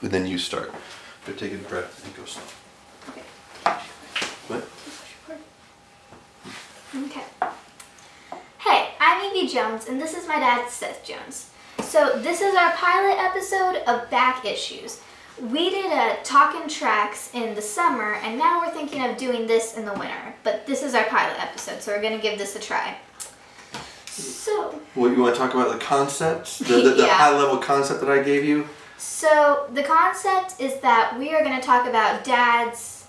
And then you start. But take a breath and go slow. Okay. What? Okay. Hey, I'm Evie Jones, and this is my dad, Seth Jones. So this is our pilot episode of Back Issues. We did a talking tracks in the summer, and now we're thinking of doing this in the winter. But this is our pilot episode, so we're going to give this a try. So... What, you want to talk about the concept? The Yeah. high-level concept that I gave you? So the concept is that we are going to talk about Dad's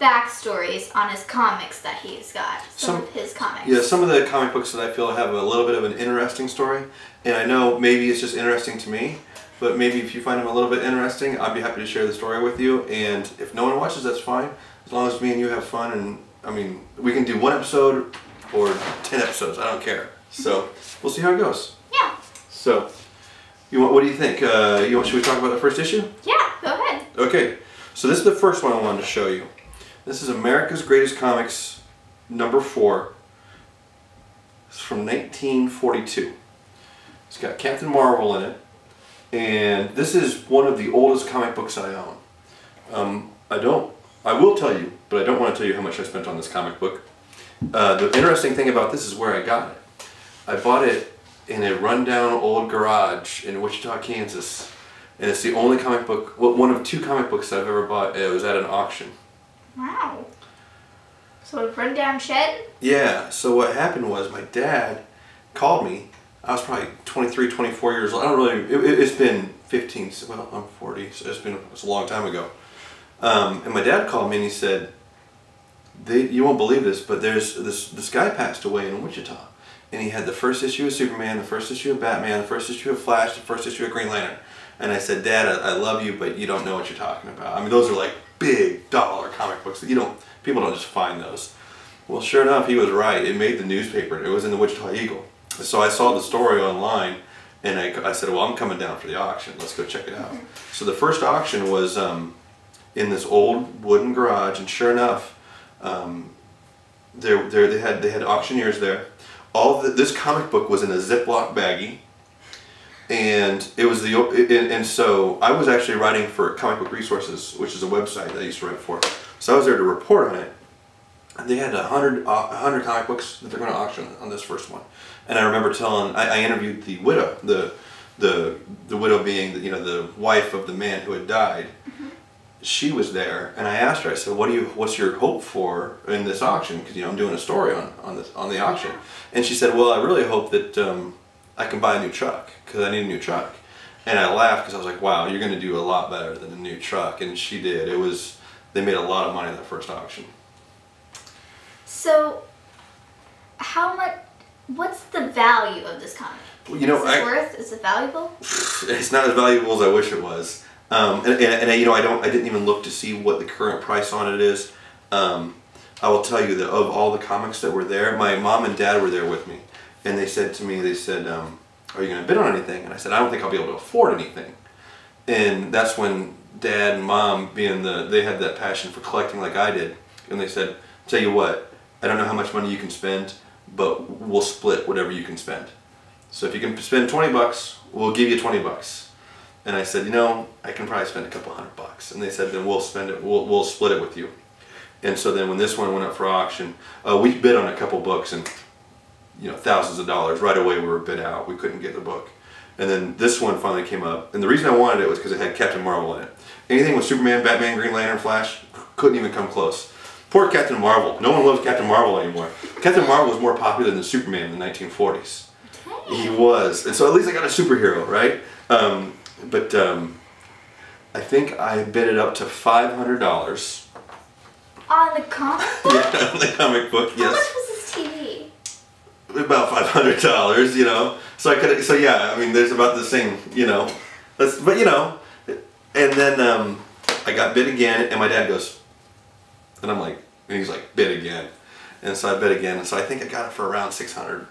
backstories on his comics that he's got. Some of his comics. Yeah, some of the comic books that I feel have a little bit of an interesting story. And I know maybe it's just interesting to me, but maybe if you find them a little bit interesting, I'd be happy to share the story with you. And if no one watches, that's fine. As long as me and you have fun. And I mean, we can do 1 episode or 10 episodes. I don't care. So we'll see how it goes. Yeah. So, what do you think? Should we talk about the first issue? Yeah, go ahead. Okay. So this is the first one I wanted to show you. This is America's Greatest Comics, number 4. It's from 1942. It's got Captain Marvel in it. And this is one of the oldest comic books I own. I will tell you, but I don't want to tell you how much I spent on this comic book. The interesting thing about this is where I got it. I bought it in a rundown old garage in Wichita, Kansas. And it's the only comic book, well, one of 2 comic books I've ever bought. It was at an auction. Wow. So a rundown shed? Yeah, so what happened was my dad called me. I was probably 23, 24 years old. I don't really, it's been 15, well, I'm 40, so it's a long time ago. And my dad called me and he said, you won't believe this, but this guy passed away in Wichita. And he had the first issue of Superman, the first issue of Batman, the first issue of Flash, the first issue of Green Lantern. And I said, Dad, I love you, but you don't know what you're talking about. I mean, those are like big dollar comic books that people don't just find those. Well, sure enough, he was right. It made the newspaper. It was in the Wichita Eagle. So I saw the story online, and I said, well, I'm coming down for the auction. Let's go check it out. So the first auction was in this old wooden garage, and sure enough, they had auctioneers there. This comic book was in a Ziploc baggie, and it was and so I was actually writing for Comic Book Resources, which is a website that I used to write for. So I was there to report on it. And they had 100 comic books that they're going to auction on this first one. And I remember I interviewed the widow, the widow being the wife of the man who had died. Mm-hmm. She was there, and I asked her. I said, "What's your hope for in this auction? Because I'm doing a story on the auction." And she said, "Well, I really hope that I can buy a new truck because I need a new truck." And I laughed because I was like, "Wow, you're going to do a lot better than a new truck." And she did. They made a lot of money in that first auction. So, what's the value of this comic? Well, Is it valuable? It's not as valuable as I wish it was. I didn't even look to see what the current price on it is. I will tell you that of all the comics that were there, my mom and dad were there with me, and they said to me, are you going to bid on anything? And I said, I don't think I'll be able to afford anything. And that's when Dad and Mom, they had that passion for collecting like I did, and they said, tell you what, I don't know how much money you can spend, but we'll split whatever you can spend. So if you can spend 20 bucks, we'll give you 20 bucks. And I said, I can probably spend a couple $100. And they said, then we'll spend it, we'll split it with you. And so then when this one went up for auction, we bid on a couple books and thousands of dollars. Right away we were bid out. We couldn't get the book. And then this one finally came up. And the reason I wanted it was because it had Captain Marvel in it. Anything with Superman, Batman, Green Lantern, Flash, couldn't even come close. Poor Captain Marvel. No one loves Captain Marvel anymore. Captain Marvel was more popular than Superman in the 1940s. He was. And so at least I got a superhero, right? But I think I bid it up to $500. On the comic book? Yeah, on the comic book, yes. How much was this TV? About $500, So yeah, I mean, there's about the same, and then I got bid again, and my dad goes, and he's like, bid again. And so I bid again, and so I think I got it for around $600.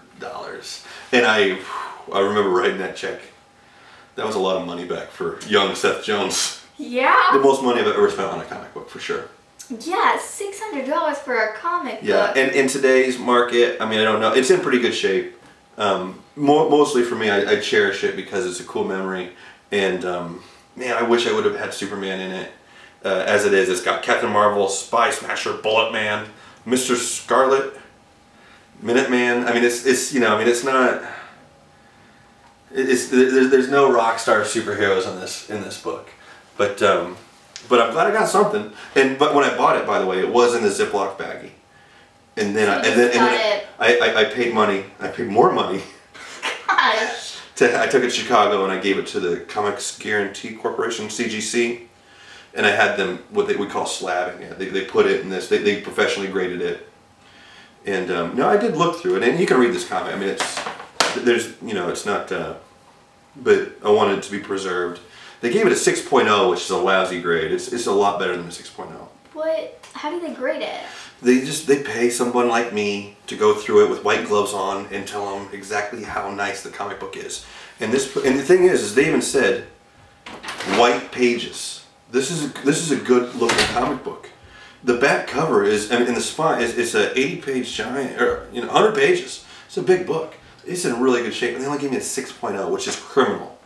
And I remember writing that check. That was a lot of money back for young Seth Jones. Yeah. The most money I've ever spent on a comic book, for sure. Yeah, $600 for a comic book. Yeah, and in today's market, I mean, I don't know. It's in pretty good shape. Mostly for me, I cherish it because it's a cool memory. And man, I wish I would have had Superman in it. As it is, it's got Captain Marvel, Spy Smasher, Bullet Man, Mr. Scarlet, Minuteman. I mean, it's you know, I mean, it's not. There's no rock star superheroes in this book, but I'm glad I got something. But when I bought it, by the way, it was in the Ziploc baggie, and then I paid money. I paid more money. Gosh. I took it to Chicago and I gave it to the Comics Guarantee Corporation, CGC, and I had them what we call slabbing it. They put it in this. They professionally graded it, and no, I did look through it, and you can read this comic. I mean, it's not. But I wanted it to be preserved. They gave it a 6.0, which is a lousy grade. It's a lot better than a 6.0. What? How do they grade it? They pay someone like me to go through it with white gloves on and tell them exactly how nice the comic book is. And the thing is they even said white pages. This is a good looking comic book. The back cover is, and the spine it's a 80-page giant, or 100 pages. It's a big book. It's in really good shape, and they only gave me a 6.0, which is criminal.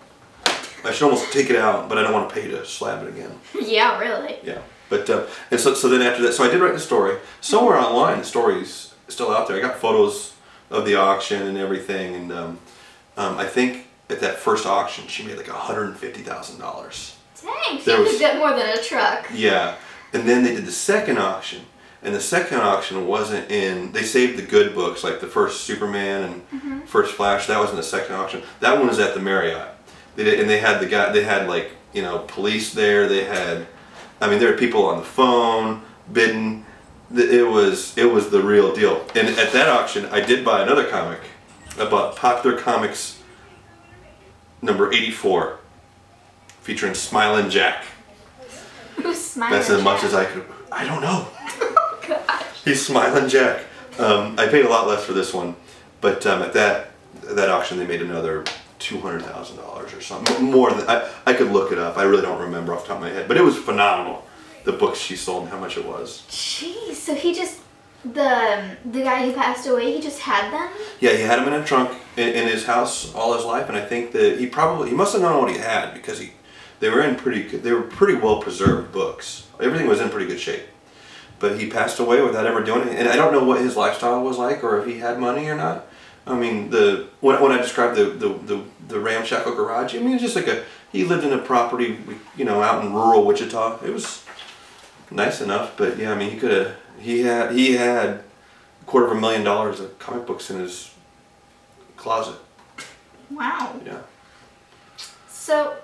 I should almost take it out, but I don't want to pay to slab it again. Yeah, really. Yeah, but and so then after that, so I did write the story. Somewhere online, the story's still out there. I got photos of the auction and everything, and I think at that first auction, she made like $150,000. Dang, she could get more than a truck. Yeah, and then they did the second auction. And the second auction wasn't in, they saved the good books, like the first Superman and first Flash, that was in the second auction. That one was at the Marriott. They had like, police there, there were people on the phone, bidding. It was the real deal. And at that auction, I did buy another comic. I bought Popular Comics number 84, featuring Smilin' Jack. Who's Smilin' That's Jack? as much as I could, I don't know. He's Smilin' Jack. I paid a lot less for this one, but at that auction they made another $200,000 or something. More than I could look it up. I really don't remember off the top of my head, but it was phenomenal. The books she sold and how much it was. Jeez, so he just the guy who passed away, he just had them? Yeah, he had them in a trunk in his house all his life, and I think that he must have known what he had because they were pretty well preserved books. Everything was in pretty good shape. But he passed away without ever doing it, and I don't know what his lifestyle was like, or if he had money or not. I mean, when I described the ramshackle garage, I mean, it's just like he lived in a property, out in rural Wichita. It was nice enough, but yeah, I mean, he had $250,000 of comic books in his closet. Wow. Yeah. So,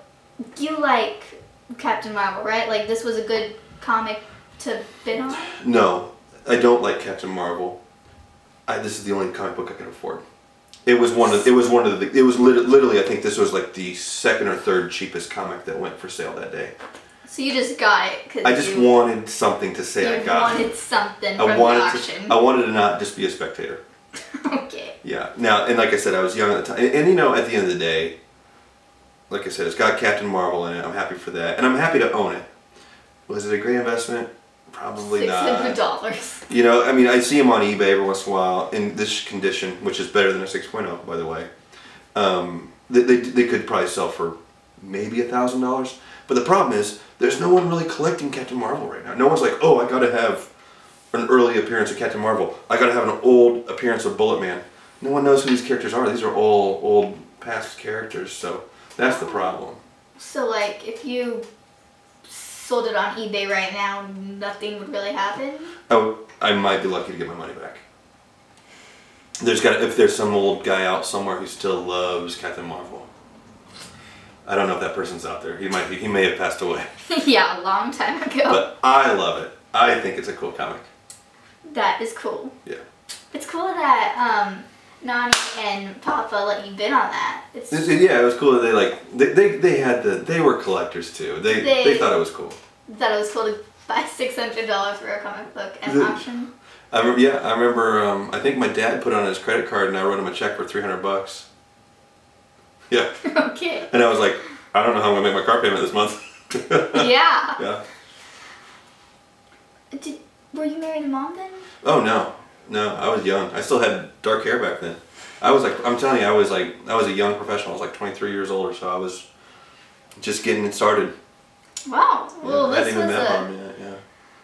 you like Captain Marvel, right? Like, this was a good comic to bid on? No, I don't like Captain Marvel. This is the only comic book I can afford. It was literally, I think this was like the second or third cheapest comic that went for sale that day. So you just got it because I just wanted something to say I got it. You wanted something from the auction. I wanted to not just be a spectator. Okay. Yeah. Now, and like I said, I was young at the time. And at the end of the day, like I said, it's got Captain Marvel in it. I'm happy for that. And I'm happy to own it. Was it a great investment? Probably not. $600. I mean, I see them on eBay every once in a while in this condition, which is better than a 6.0, by the way. They could probably sell for maybe $1,000. But the problem is, there's no one really collecting Captain Marvel right now. No one's like, oh, I gotta have an early appearance of Captain Marvel. I gotta have an old appearance of Bullet Man. No one knows who these characters are. These are all old past characters, so that's the problem. So, like, if you sold it on eBay right now, nothing would really happen? I might be lucky to get my money back. If there's some old guy out somewhere who still loves Captain Marvel. I don't know if that person's out there. He may have passed away. Yeah, a long time ago. But I love it. I think it's a cool comic. That is cool. Yeah. It's cool that Nani and Papa let you bid on that. Yeah, it was cool that they were collectors too. They thought it was cool. Thought it was cool to buy $600 for a comic book at an auction. I remember. I think my dad put on his credit card, and I wrote him a check for $300. Yeah. Okay. And I was like, I don't know how I'm gonna make my car payment this month. Yeah. Yeah. Were you married to Mom then? Oh no, I was young. I still had dark hair back then. I'm telling you, I was a young professional. I was like 23 years old or so. just getting it started. Wow. Well, I hadn't even met Mom yet. Yeah.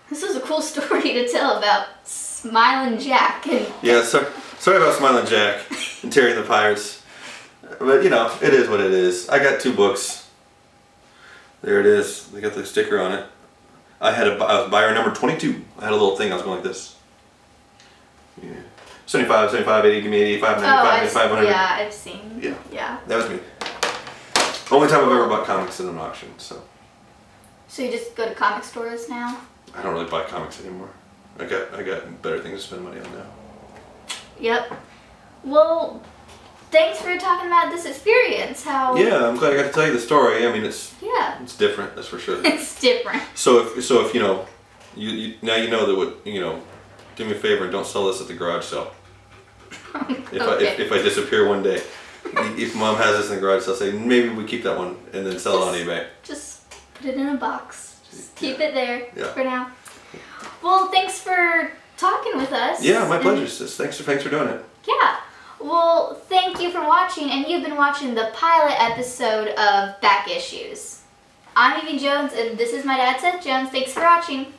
This was a cool story to tell about Smiling Jack. Yeah. Sorry about Smiling Jack and tearing the Pirates. But you know, it is what it is. I got 2 books. There it is. They got the sticker on it. I was buyer number 22. I had a little thing. I was going like this. Yeah. 75, 75, 80, give me 85, 95, 95, 100. Yeah, I've seen. Yeah. Yeah. That was me. Only time I've ever bought comics in an auction. So you just go to comic stores now? I don't really buy comics anymore. I got better things to spend money on now. Yep. Well, thanks for talking about this experience. How? Yeah, I'm glad I got to tell you the story. I mean, it's different, that's for sure. It's different. So if you know, now you know that what do me a favor and don't sell this at the garage sale. If I disappear one day, if Mom has this in the garage sale, say maybe we keep that one and then sell it on eBay. Just put it in a box. Just keep it there for now. Well, thanks for talking with us. Yeah, my pleasure, sis. Thanks for doing it. Yeah. Well, thank you for watching, and you've been watching the pilot episode of Back Issues. I'm Evey Jones, and this is my dad, Seth Jones. Thanks for watching.